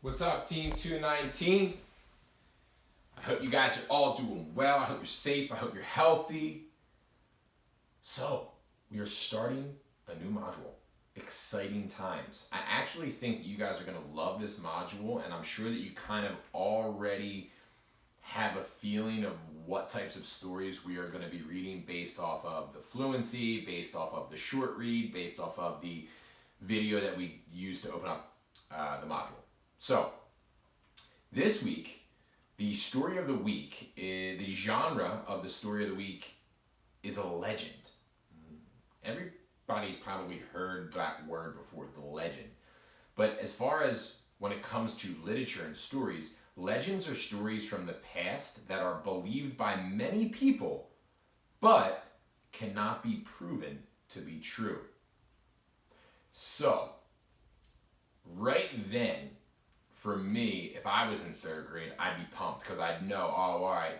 What's up, Team 219? I hope you guys are all doing well. I hope you're safe. I hope you're healthy. So, we are starting a new module. Exciting times. I actually think you guys are going to love this module, and I'm sure that you kind of already have a feeling of what types of stories we are going to be reading based off of the fluency, based off of the short read, based off of the video that we use to open up the module. So, this week, the story of the week, the genre of the story of the week is a legend. Everybody's probably heard that word before, the legend. But as far as when it comes to literature and stories, legends are stories from the past that are believed by many people, but cannot be proven to be true. So, right then, for me, if I was in third grade, I'd be pumped because I'd know, oh, all right,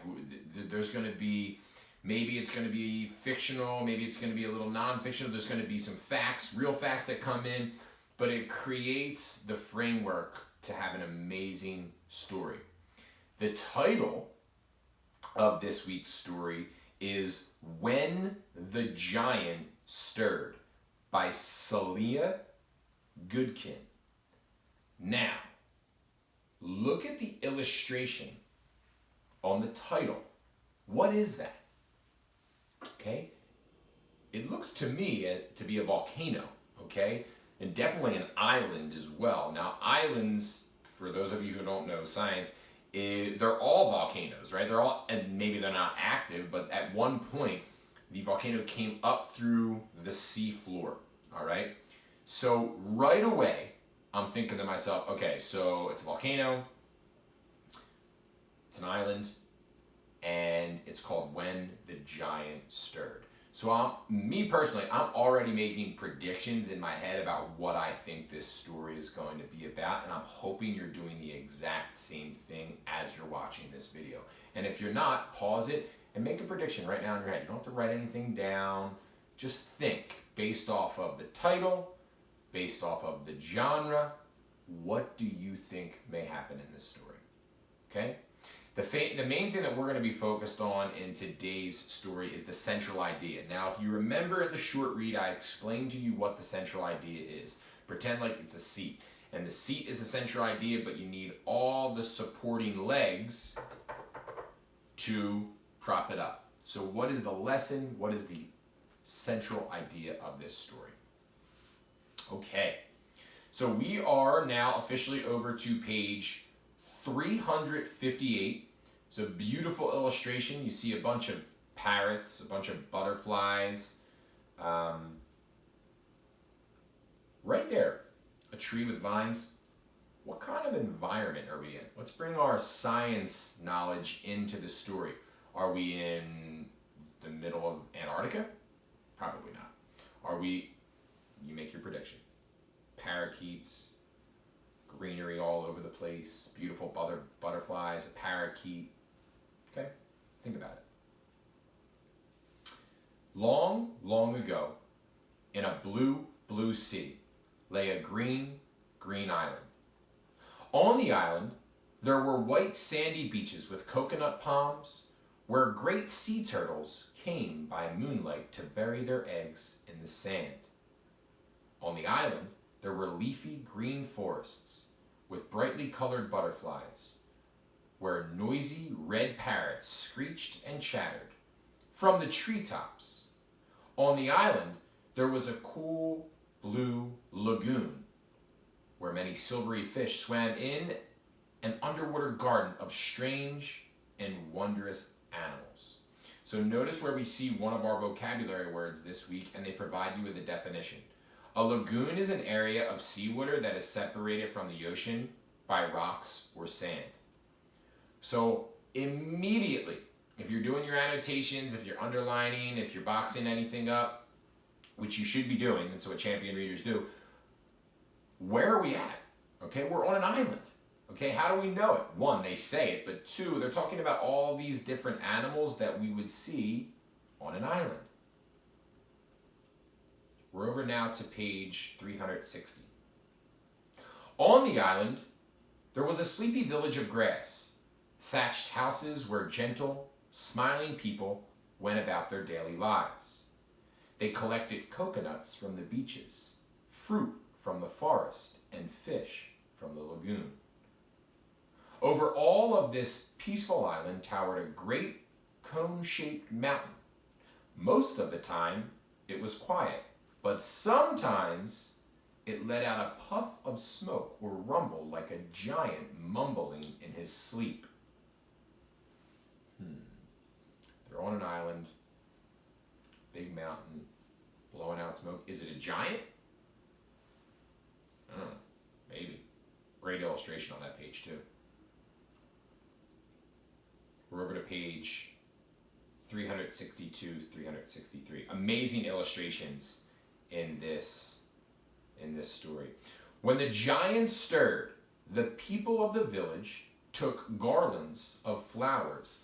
there's going to be, maybe it's going to be fictional, maybe it's going to be a little non-fictional, there's going to be some facts, real facts that come in, but it creates the framework to have an amazing story. The title of this week's story is When the Giant Stirred by Celia Goodkin. Now, look at the illustration on the title. What is that? Okay? It looks to me to be a volcano, okay? And definitely an island as well. Now, islands, for those of you who don't know science, they're all volcanoes, right? They're all, and maybe they're not active, but at one point, the volcano came up through the sea floor, all right? So right away, I'm thinking to myself, okay, so it's a volcano, it's an island, and it's called When the Giant Stirred. So me personally, I'm already making predictions in my head about what I think this story is going to be about, and I'm hoping you're doing the exact same thing as you're watching this video. And if you're not, pause it and make a prediction right now in your head. You don't have to write anything down. Just think based off of the title, based off of the genre, what do you think may happen in this story? Okay? The main thing that we're going to be focused on in today's story is the central idea. Now, if you remember the short read, I explained to you what the central idea is. Pretend like it's a seat. And the seat is the central idea, but you need all the supporting legs to prop it up. So what is the lesson? What is the central idea of this story? Okay. So we are now officially over to page 358. It's a beautiful illustration. You see a bunch of parrots, a bunch of butterflies. Right there, a tree with vines. What kind of environment are we in? Let's bring our science knowledge into the story. Are we in the middle of Antarctica? Probably not. Are we, you make your prediction. Parakeets, greenery all over the place, beautiful butterflies, a parakeet. Okay, think about it. Long, long ago, in a blue, blue sea, lay a green, green island. On the island, there were white sandy beaches with coconut palms, where great sea turtles came by moonlight to bury their eggs in the sand. On the island, there were leafy green forests with brightly colored butterflies, where noisy red parrots screeched and chattered from the treetops. On the island, there was a cool blue lagoon, where many silvery fish swam in an underwater garden of strange and wondrous animals. So notice where we see one of our vocabulary words this week, and they provide you with a definition. A lagoon is an area of seawater that is separated from the ocean by rocks or sand. So immediately, if you're doing your annotations, if you're underlining, if you're boxing anything up, which you should be doing, and so what champion readers do, where are we at? Okay, we're on an island. Okay, how do we know it? One, they say it, but two, they're talking about all these different animals that we would see on an island. We're over now to page 360. On the island, There was a sleepy village of grass, thatched houses where gentle, smiling people went about their daily lives. They collected coconuts from the beaches, fruit from the forest, and fish from the lagoon. Over all of this peaceful island towered a great cone-shaped mountain. Most of the time, it was quiet, but sometimes it let out a puff of smoke or rumbled like a giant mumbling in his sleep. They're on an island, big mountain, blowing out smoke. Is it a giant? I don't know, maybe. Great illustration on that page too. We're over to page 362, 363. Amazing illustrations in this story. When the giants stirred, the people of the village took garlands of flowers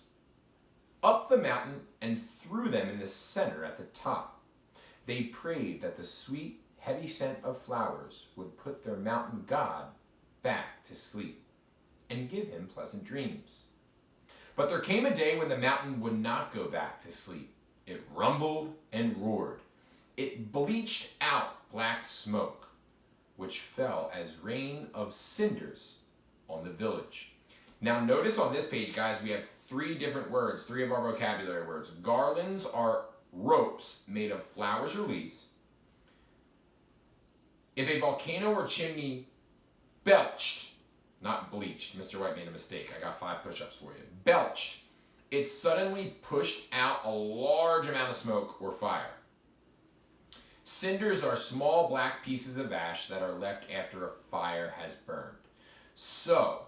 up the mountain and threw them in the center at the top. They prayed that the sweet, heavy scent of flowers would put their mountain god back to sleep and give him pleasant dreams. But there came a day when the mountain would not go back to sleep. It rumbled and roared. It bleached out black smoke, which fell as rain of cinders on the village. Now notice on this page, guys, we have three different words, three of our vocabulary words. Garlands are ropes made of flowers or leaves. If a volcano or chimney belched, not bleached, Mr. White made a mistake, I got 5 push-ups for you. Belched, it suddenly pushed out a large amount of smoke or fire. Cinders are small black pieces of ash that are left after a fire has burned. So,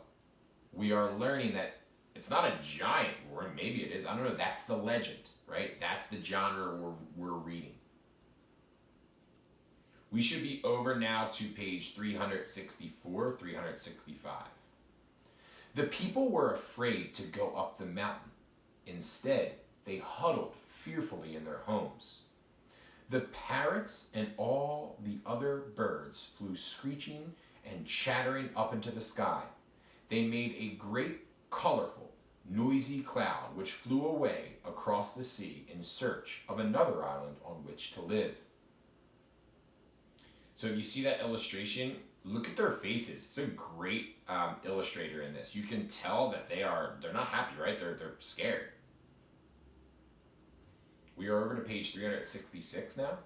we are learning that it's not a giant word, maybe it is, I don't know, that's the legend, right? That's the genre we're reading. We should be over now to page 364, 365. The people were afraid to go up the mountain. Instead, they huddled fearfully in their homes. The parrots and all the other birds flew screeching and chattering up into the sky. They made a great, colorful, noisy cloud which flew away across the sea in search of another island on which to live. So if you see that illustration, look at their faces. It's a great illustrator in this. You can tell that they're not happy, right? They're scared. We are over to page 366 now.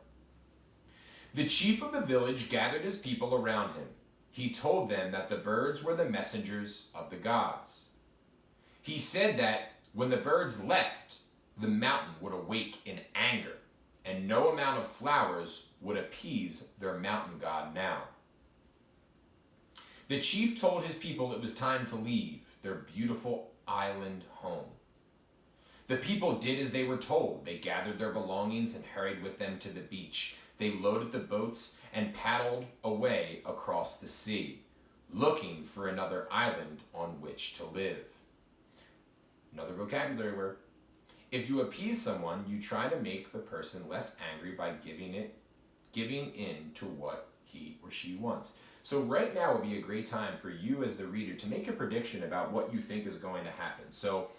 The chief of the village gathered his people around him. He told them that the birds were the messengers of the gods. He said that when the birds left, the mountain would awake in anger, and no amount of flowers would appease their mountain god now. The chief told his people it was time to leave their beautiful island home. The people did as they were told. They gathered their belongings and hurried with them to the beach. They loaded the boats and paddled away across the sea, looking for another island on which to live. Another vocabulary word. If you appease someone, you try to make the person less angry by giving in to what he or she wants. So right now would be a great time for you as the reader to make a prediction about what you think is going to happen. So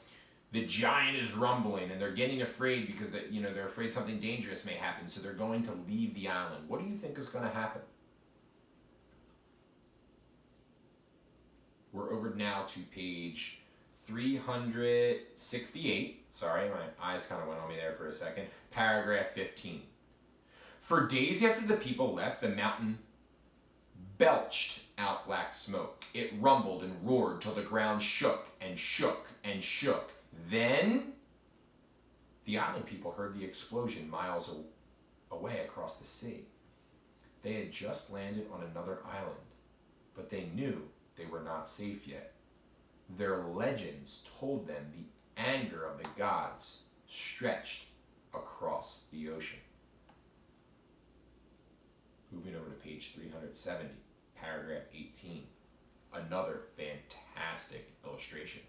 the giant is rumbling and they're getting afraid because they're afraid something dangerous may happen, so they're going to leave the island. What do you think is going to happen? We're over now to page 368. Sorry, my eyes kind of went on me there for a second. Paragraph 15. For days after the people left, the mountain belched out black smoke. It rumbled and roared till the ground shook and shook and shook. Then the island people heard the explosion miles away across the sea. They had just landed on another island, but they knew they were not safe yet. Their legends told them the anger of the gods stretched across the ocean. Moving over to page 370, paragraph 18. Another fantastic illustration.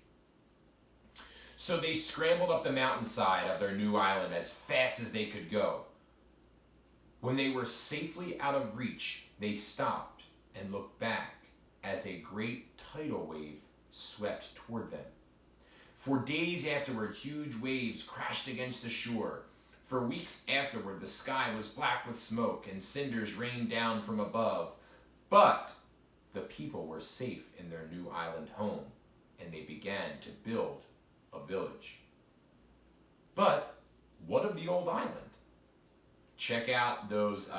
So they scrambled up the mountainside of their new island as fast as they could go. When they were safely out of reach, they stopped and looked back as a great tidal wave swept toward them. For days afterward, huge waves crashed against the shore. For weeks afterward, the sky was black with smoke and cinders rained down from above. But the people were safe in their new island home, and they began to build a village. But what of the old island? Check out those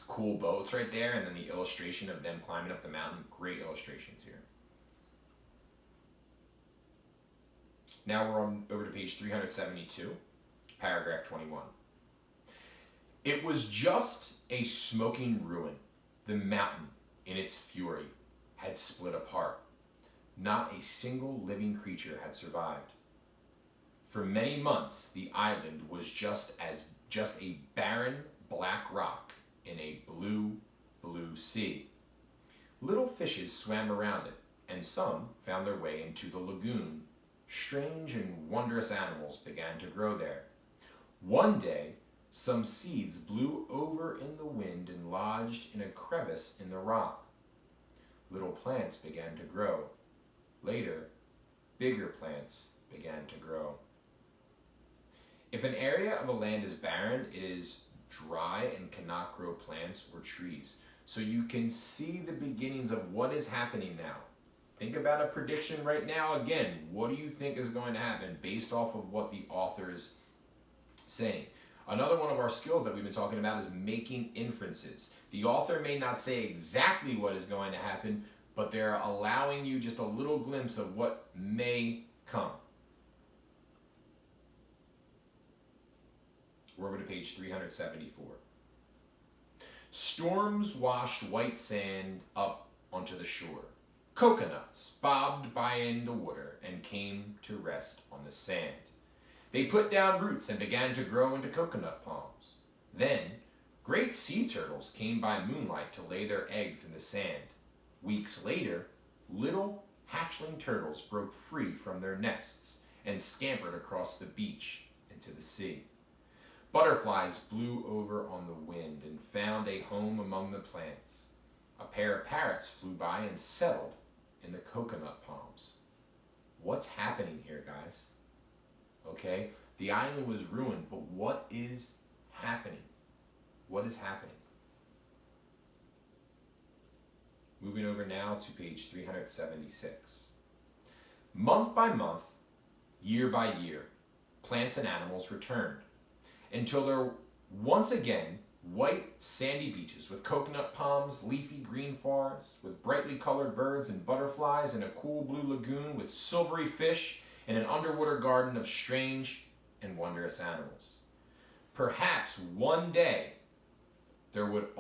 cool boats right there, and then the illustration of them climbing up the mountain. Great illustrations here. Now we're on over to page 372, paragraph 21. It was just a smoking ruin. The mountain, in its fury, had split apart. Not a single living creature had survived. For many months, the island was just a barren black rock in a blue, blue sea. Little fishes swam around it, and some found their way into the lagoon. Strange and wondrous animals began to grow there. One day, some seeds blew over in the wind and lodged in a crevice in the rock. Little plants began to grow. Later, bigger plants began to grow. If an area of a land is barren, it is dry and cannot grow plants or trees. So you can see the beginnings of what is happening now. Think about a prediction right now. Again, what do you think is going to happen based off of what the author is saying? Another one of our skills that we've been talking about is making inferences. The author may not say exactly what is going to happen, but they're allowing you just a little glimpse of what may come. We're over to page 374. Storms washed white sand up onto the shore. Coconuts bobbed by in the water and came to rest on the sand. They put down roots and began to grow into coconut palms. Then, great sea turtles came by moonlight to lay their eggs in the sand. Weeks later, little hatchling turtles broke free from their nests and scampered across the beach into the sea. Butterflies blew over on the wind and found a home among the plants. A pair of parrots flew by and settled in the coconut palms. What's happening here, guys? Okay, the island was ruined, but what is happening? What is happening? Moving over now to page 376. Month by month, year by year, plants and animals returned, until there once again white sandy beaches with coconut palms, leafy green forests with brightly colored birds and butterflies, and a cool blue lagoon with silvery fish, and an underwater garden of strange and wondrous animals. Perhaps one day there would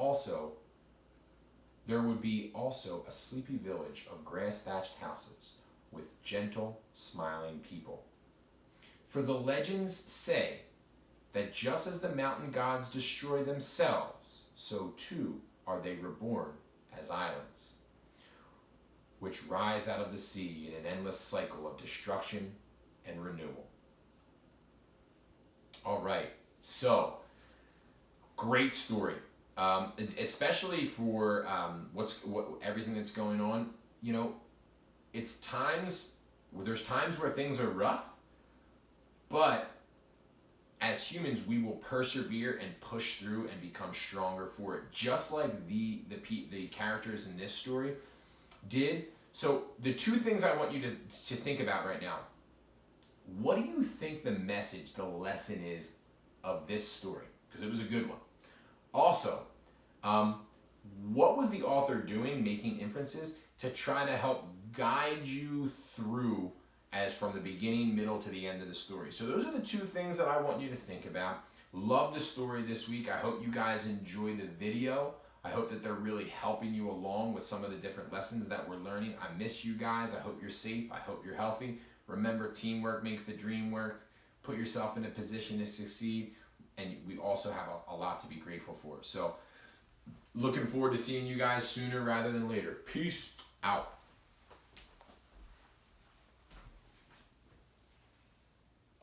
be also a sleepy village of grass-thatched houses with gentle, smiling people. For the legends say that just as the mountain gods destroy themselves, so too are they reborn as islands, which rise out of the sea in an endless cycle of destruction and renewal. All right, so great story, especially for everything that's going on. You know, there's times where things are rough, but as humans, we will persevere and push through and become stronger for it, just like the characters in this story did. So the two things I want you to think about right now. What do you think the message, the lesson is of this story? Because it was a good one. Also, what was the author doing, making inferences to try to help guide you through as from the beginning, middle to the end of the story? So those are the two things that I want you to think about. Love the story this week. I hope you guys enjoy the video. I hope that they're really helping you along with some of the different lessons that we're learning. I miss you guys. I hope you're safe. I hope you're healthy. Remember, teamwork makes the dream work. Put yourself in a position to succeed. And we also have a lot to be grateful for. So looking forward to seeing you guys sooner rather than later. Peace out.